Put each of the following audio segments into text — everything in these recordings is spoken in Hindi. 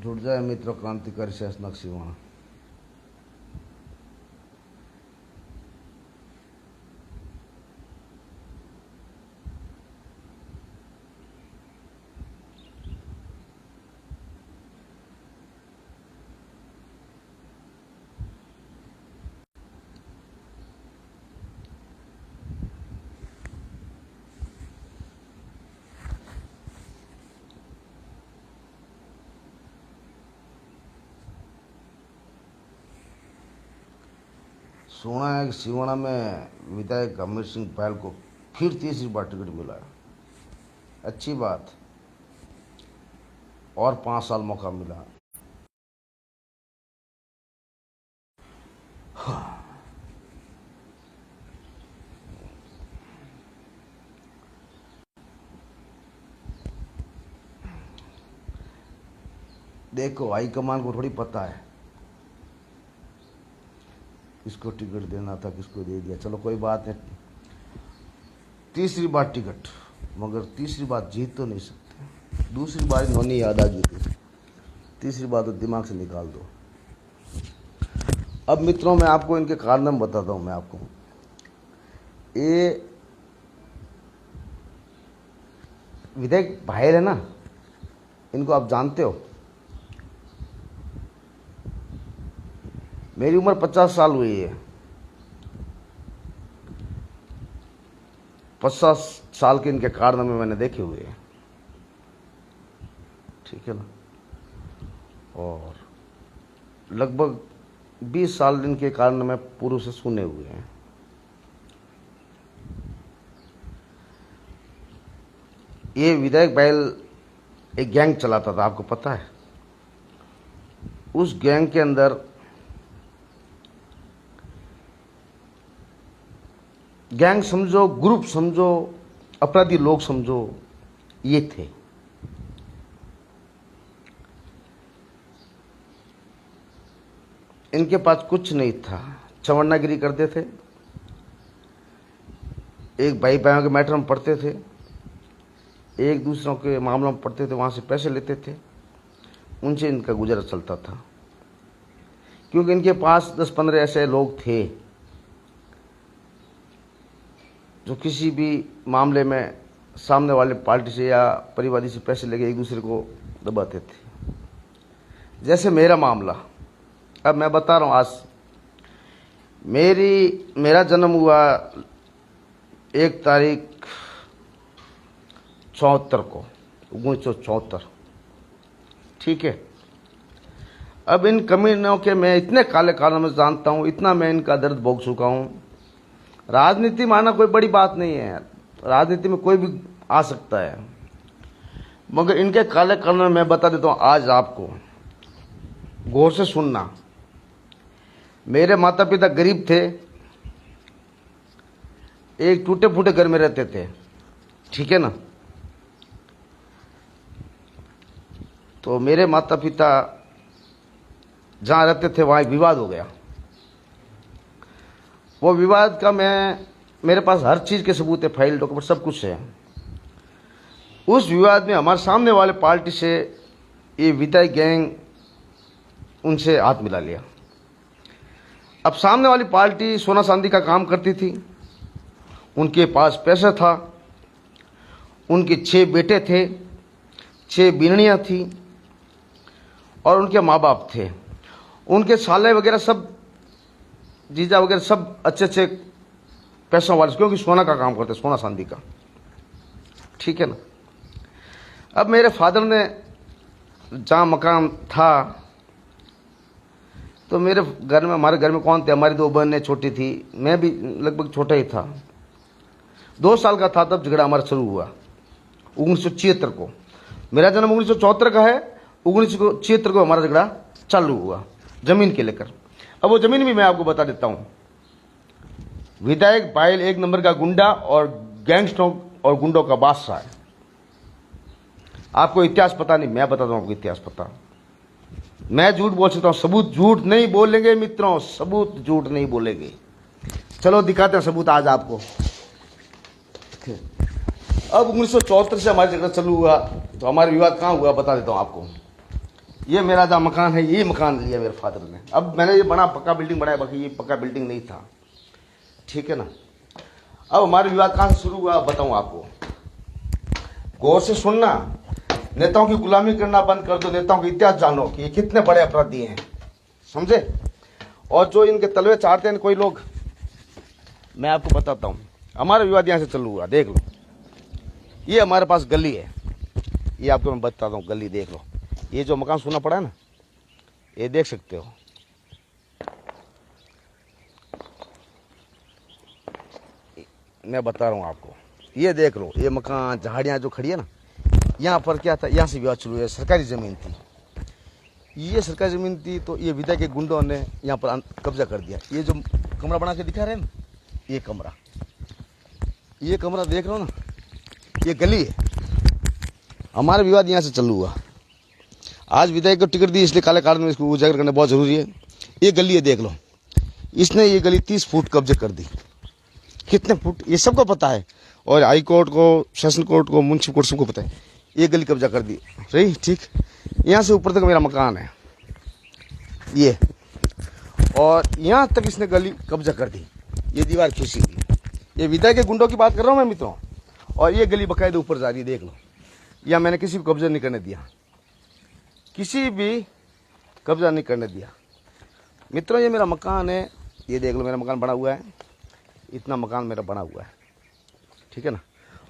जुड़ जाए मित्र क्रांतिकारी शेष नक्सीवाणा। सुना है कि सिवाना में विधायक अमर सिंह पहल को फिर तीसरी बार टिकट मिला है। अच्छी बात, और 5 साल मौका मिला। देखो, हाईकमान को थोड़ी पता है किसको टिकट देना था, किसको दे दिया। चलो कोई बात नहीं, तीसरी बार टिकट, मगर तीसरी बार जीत तो नहीं सकते। दूसरी बार इन्होंने याद आ गई थी, तीसरी बार तो दिमाग से निकाल दो। अब मित्रों, मैं आपको इनके कारनामे बताता हूँ। मैं आपको ये विधायक भाई है ना, इनको आप जानते हो। मेरी उम्र 50 साल हुई है। 50 साल के इनके कारनामे मैंने देखे हुए हैं, ठीक है ना। और लगभग 20 साल इनके कारनामे पूर्व से सुने हुए हैं। ये विधायक बैल एक गैंग चलाता था, आपको पता है। उस गैंग के अंदर गैंग समझो, ग्रुप समझो, अपराधी लोग समझो, ये थे। इनके पास कुछ नहीं था, चवन्नागिरी करते थे, एक भाई बहनों के मैटर में पढ़ते थे, एक दूसरों के मामलों में पढ़ते थे, वहां से पैसे लेते थे, उनसे इनका गुजर चलता था। क्योंकि इनके पास 10-15 ऐसे लोग थे जो किसी भी मामले में सामने वाले पार्टी से या परिवादी से पैसे लेके एक दूसरे को दबाते थे। जैसे मेरा मामला, अब मैं बता रहा हूँ। आज मेरा जन्म हुआ 1 तारीख 74 को, 1974, ठीक है। अब इन कमीनों के मैं इतने काले कारनामे जानता हूँ, इतना मैं इनका दर्द भोग चुका हूँ। राजनीति माना कोई बड़ी बात नहीं है, राजनीति में कोई भी आ सकता है, मगर इनके काले कारनामे मैं बता देता हूँ आज आपको, गौर से सुनना। मेरे माता पिता गरीब थे, एक टूटे फूटे घर में रहते थे, ठीक है ना। तो मेरे माता पिता जहां रहते थे वहां एक विवाद हो गया। वो विवाद का मेरे पास हर चीज के सबूत है, फाइल, डॉक्यूमेंट, सब कुछ है। उस विवाद में हमारे सामने वाले पार्टी से ये विधायक गैंग उनसे हाथ मिला लिया। अब सामने वाली पार्टी सोना चांदी का काम करती थी, उनके पास पैसा था, उनके 6 बेटे थे, 6 बीननियां थी, और उनके माँ बाप थे। उनके साले वगैरह सब, जीजा वगैरह सब अच्छे अच्छे पैसों वाले, क्योंकि सोना का काम करते, सोना चांदी का, ठीक है ना। अब मेरे फादर ने जहाँ मकान था, तो मेरे घर में, हमारे घर में कौन थे, हमारी 2 बहनें छोटी थी, मैं भी लगभग छोटा ही था, 2 साल का था तब झगड़ा हमारा शुरू हुआ। 1976 को, मेरा जन्म 1974 का है, 1976 को हमारा झगड़ा चालू हुआ जमीन के लेकर। अब वो जमीन भी मैं आपको बता देता हूं। विधायक बाइल 1 नंबर का गुंडा और गैंगस्टरों और गुंडों का बादशाह है। आपको इतिहास पता नहीं, मैं बताता हूं आपको इतिहास पता। मैं झूठ बोल सकता हूं, सबूत झूठ नहीं बोलेंगे मित्रों, सबूत झूठ नहीं बोलेंगे। चलो दिखाते हैं सबूत आज आपको। अब 1974 से हमारा झगड़ा चालू हुआ, तो हमारा विवाद कहां हुआ बता देता हूं आपको। ये मेरा जो मकान है, ये मकान लिया मेरे फादर ने। अब मैंने ये बड़ा पक्का बिल्डिंग बनाया, बाकी ये पक्का बिल्डिंग नहीं था, ठीक है ना। अब हमारे विवाद कहाँ से शुरू हुआ बताऊं आपको, गौर से सुनना। नेताओं की गुलामी करना बंद कर दो, नेताओं का इतिहास जानो कि ये कितने बड़े अपराधी हैं, समझे। और जो इनके तलवे चाटते हैं कोई लोग, मैं आपको बताता हूँ। हमारा विवाद यहाँ से चालू हुआ, देख लो। ये हमारे पास गली है, ये आपको मैं बताता हूँ, गली देख लो। ये जो मकान सुना पड़ा है ना, ये देख सकते हो। मैं बता रहा हूँ आपको, ये देख लो। ये मकान, झाड़ियाँ जो खड़ी है ना, यहाँ पर क्या था, यहाँ से विवाद शुरू हुआ। सरकारी ज़मीन थी, ये सरकारी ज़मीन थी। तो ये विधायक के गुंडों ने यहाँ पर कब्जा कर दिया। ये जो कमरा बना के दिखा रहे हैं ना, ये कमरा देख रहे हो ना, ये गली है। हमारा विवाद यहाँ से चालू हुआ। आज विधायक को टिकट दी, इसलिए काले कार्ड में इसको उजागर करना बहुत ज़रूरी है। ये गली है, देख लो। इसने ये गली 30 फुट कब्जे कर दी। कितने फुट, ये सबको पता है। और हाई कोर्ट को, सेशन कोर्ट को, मुंसिपल कोर्ट सबको पता है। ये गली कब्जा कर दी, सही, ठीक। यहाँ से ऊपर तक मेरा मकान है ये, और यहाँ तक इसने गली कब्जा कर दी। ये दीवार खींची थी। ये विधायक के गुंडों की बात कर रहा हूँ मैं मित्रों। और ये गली बकायदे ऊपर जा रही है, देख लो। यहाँ मैंने किसी को कब्जा नहीं करने दिया, किसी भी कब्जा नहीं करने दिया मित्रों। ये मेरा मकान है, ये देख लो। मेरा मकान बना हुआ है, इतना मकान मेरा बना हुआ है, ठीक है ना।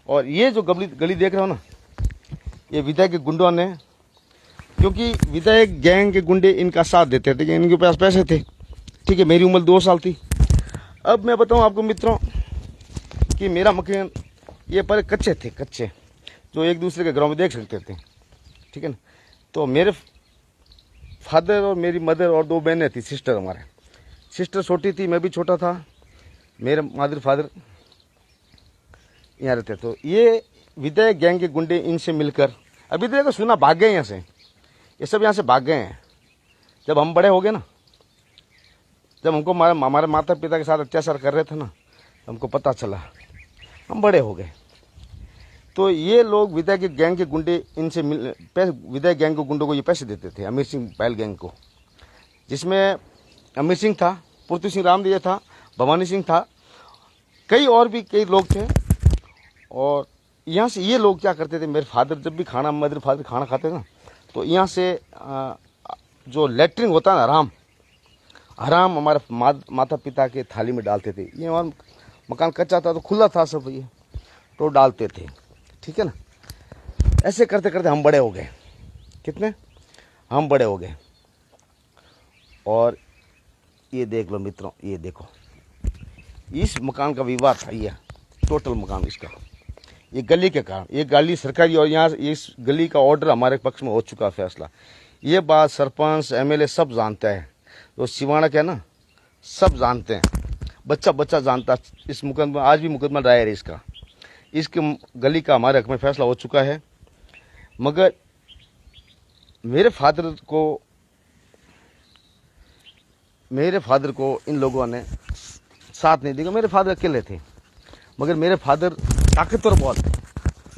और ये जो गली देख रहे हो ना, ये विधायक के गुंडों ने, क्योंकि विधायक गैंग के गुंडे इनका साथ देते थे, इनके पास पैसे थे, ठीक है। मेरी उम्र 2 साल थी। अब मैं बताऊं आपको मित्रों कि मेरा मकान, ये पर कच्चे थे, कच्चे, जो एक दूसरे के घरों में देख सकते थे, ठीक है ना। तो मेरे फादर और मेरी मदर और 2 बहनें थी, सिस्टर। हमारे सिस्टर छोटी थी, मैं भी छोटा था। मेरे मदर फादर यहाँ रहते। तो ये विधायक गैंग के गुंडे इनसे मिलकर, अभी देखो सुना, भाग गए यहाँ से। ये सब यहाँ से भाग गए हैं। जब हम बड़े हो गए ना, जब हमको हमारे माता पिता के साथ अत्याचार कर रहे थे ना, हमको पता चला, हम बड़े हो गए। तो ये लोग विधायक गैंग के गुंडे इनसे विधायक गैंग के गुंडों को ये पैसे देते थे, अमीर सिंह बैल गैंग को, जिसमें अमीर सिंह था, पृथ्वी सिंह रामदेव था, भवानी सिंह था, कई और भी कई लोग थे। और यहाँ से ये लोग क्या करते थे, मेरे फादर जब भी मदर फादर खाना खाते थे ना, तो यहाँ से जो लेटरिन होता है ना, हराम हमारे माता पिता के थाली में डालते थे। ये हमारा मकान कच्चा था तो खुला था सब, ये तो डालते थे, ठीक है ना। ऐसे करते करते हम बड़े हो गए। कितने, हम बड़े हो गए। और ये देख लो मित्रों, ये देखो, इस मकान का विवाद था, ये टोटल मकान इसका, ये गली के कारण। ये गली सरकारी, और यहाँ इस गली का ऑर्डर हमारे पक्ष में हो चुका फैसला। ये बात सरपंच एमएलए सब जानते हैं, तो सिवाना क्या ना, सब जानते हैं, बच्चा जानता है। इस मुकदमा, आज भी मुकदमा दायर है इसका। इसके गली का हमारे हक में फैसला हो चुका है। मगर मेरे फादर को इन लोगों ने साथ नहीं दिया। मेरे फादर अकेले थे, मगर मेरे फादर ताकतवर बहुत थे।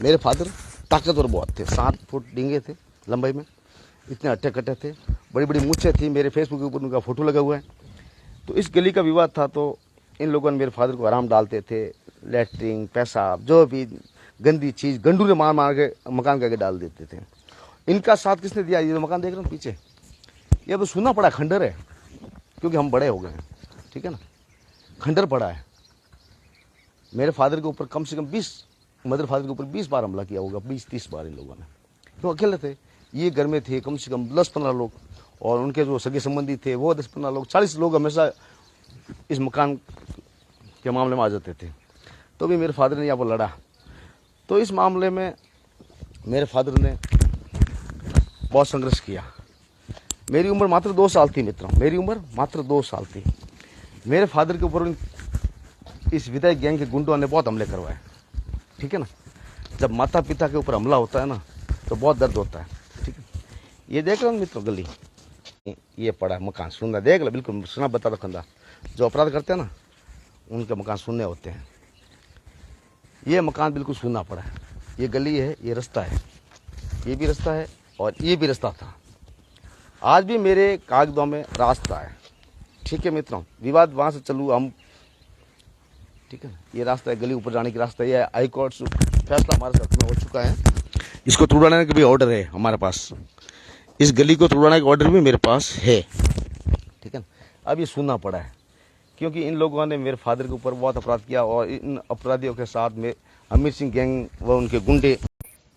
मेरे फादर ताकतवर बहुत थे, 7 फुट डींगे थे लंबाई में, इतने अट्टे कट्टे थे, बड़ी बड़ी मूछें थी। मेरे फेसबुक के ऊपर उनका फोटो लगा हुआ है। तो इस गली का विवाद था, तो इन लोगों ने मेरे फादर को आराम डालते थे, लेटरिन, पेशाब, जो भी गंदी चीज़ गंडूरे मार मार के मकान के आगे डाल देते थे। इनका साथ किसने दिया? ये मकान देख रहे हो पीछे, ये अब सुनना पड़ा, खंडर है, क्योंकि हम बड़े हो गए हैं, ठीक है ना। खंडर पड़ा है। मेरे फादर के ऊपर कम से कम 20, मदर फादर के ऊपर 20 बार हमला किया होगा, 20-30 बार इन लोगों ने। तो अकेले थे, ये घर में थे कम से कम 10-15 लोग, और उनके जो सगे संबंधी थे वो 10-15 लोग, 40 लोग हमेशा इस मकान के मामले में आ जाते थे। तो भी मेरे फादर ने यहाँ पर लड़ा। तो इस मामले में मेरे फादर ने बहुत संघर्ष किया। मेरी उम्र मात्र 2 साल थी मित्रों, मेरी उम्र मात्र 2 साल थी। मेरे फादर के ऊपर इस विधायक गैंग के गुंडों ने बहुत हमले करवाए, ठीक है ना। जब माता पिता के ऊपर हमला होता है ना, तो बहुत दर्द होता है, ठीक है। ये देख रहे हो मित्रों गली, ये पड़ा मकान सुनना, देख लो, बिल्कुल सुना बता दो खंदा। जो अपराध करते हैं ना, उनके मकान सुनने होते हैं। ये मकान बिल्कुल सुनना पड़ा है। ये गली है, ये रास्ता है, ये भी रास्ता है, और ये भी रास्ता था। आज भी मेरे कागजों में रास्ता है। ठीक है मित्रों, विवाद वहाँ से चलू हम, ठीक है। ये रास्ता है, गली ऊपर जाने की रास्ता। ये हाई कोर्ट से फैसला हमारे साथ में हो चुका है, इसको तोड़ाने का भी ऑर्डर है हमारे पास, इस गली को तोड़ाने का ऑर्डर भी मेरे पास है, ठीक है। अब ये सुनना पड़ा है क्योंकि इन लोगों ने मेरे फादर के ऊपर बहुत अपराध किया और इन अपराधियों के साथ में अमीर सिंह गैंग व उनके गुंडे,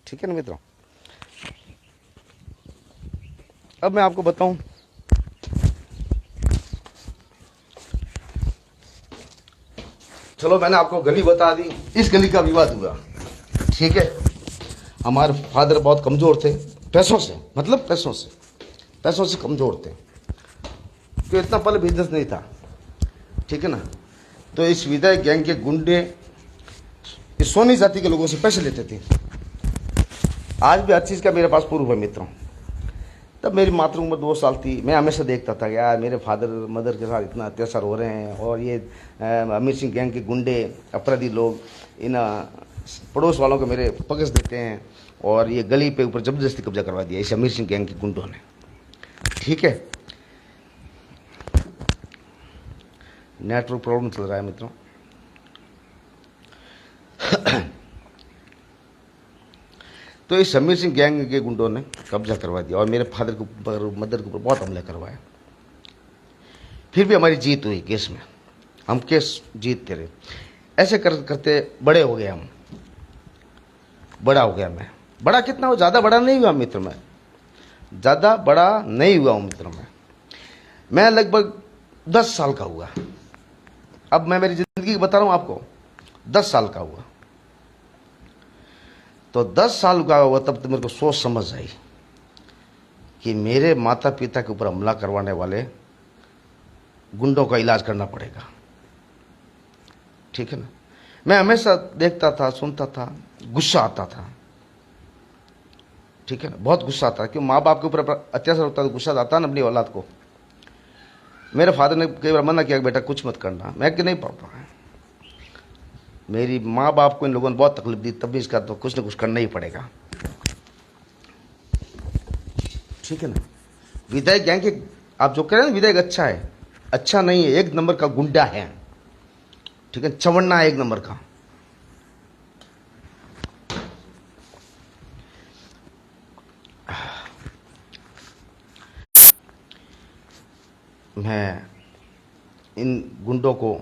ठीक है ना मित्रों। अब मैं आपको बताऊं, चलो मैंने आपको गली बता दी, इस गली का विवाद हुआ, ठीक है। हमारे फादर बहुत कमज़ोर थे, पैसों से, मतलब पैसों से कमज़ोर थे, तो इतना पहले बिजनेस नहीं था, ठीक है ना। तो इस विदाई गैंग के गुंडे इस सोनी जाति के लोगों से पैसे लेते थे। आज भी हर चीज़ का मेरे पास प्रूफ है मित्रों। तब मेरी मात्र उम्र 2 साल थी, मैं हमेशा देखता था कि यार मेरे फादर मदर के साथ इतना अत्याचार हो रहे हैं और ये अमीर सिंह गैंग के गुंडे अपराधी लोग इन पड़ोस वालों को मेरे पकड़ देते हैं और ये गली पे ऊपर ज़बरदस्ती कब्जा करवा दिया इस अमीर सिंह गैंग के गुंडों ने, ठीक है। नेटवर्क प्रॉब्लम चल रहा है मित्रों। तो इस अमीर सिंह गैंग के गुंडों ने कब्जा करवा दिया और मेरे फादर के ऊपर मदर के ऊपर बहुत हमले करवाए। फिर भी हमारी जीत हुई केस में, हम केस जीतते रहे। ऐसे करते बड़े हो गए हम, बड़ा हो गया मैं। बड़ा कितना हो, ज़्यादा बड़ा नहीं हुआ मित्र, मैं ज़्यादा बड़ा नहीं हुआ हूँ मित्र। मैं लगभग 10 साल का हुआ। अब मैं मेरी ज़िंदगी बता रहा हूँ आपको, 10 साल का हुआ। तो 10 साल का हुआ तब तो मेरे को सोच समझ आई कि मेरे माता पिता के ऊपर हमला करवाने वाले गुंडों का इलाज करना पड़ेगा, ठीक है ना। मैं हमेशा देखता था, सुनता था, गुस्सा आता था, ठीक है ना, बहुत गुस्सा आता है। क्यों, माँ बाप के ऊपर अत्याचार होता है तो गुस्सा आता है ना अपनी औलाद को। मेरे फादर ने कई बार मना किया कि बेटा कुछ मत करना, मैं कि नहीं पापा, मेरी माँ बाप को इन लोगों ने बहुत तकलीफ दी, तब भी इसका तो कुछ ना कुछ करना ही पड़ेगा, ठीक है ना। विधायक गैंग के आप जो कह रहे हैं विधायक अच्छा है, अच्छा नहीं है, 1 नंबर का गुंडा है, ठीक है, चवन्ना है 1 नंबर का। मैं इन गुंडों को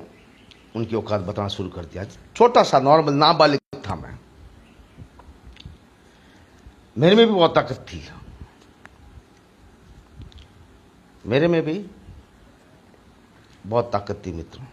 उनकी औकात बताना शुरू कर दिया। छोटा सा नॉर्मल नाबालिग था मैं, मेरे में भी बहुत ताकत थी, मेरे में भी बहुत ताकत थी मित्रों।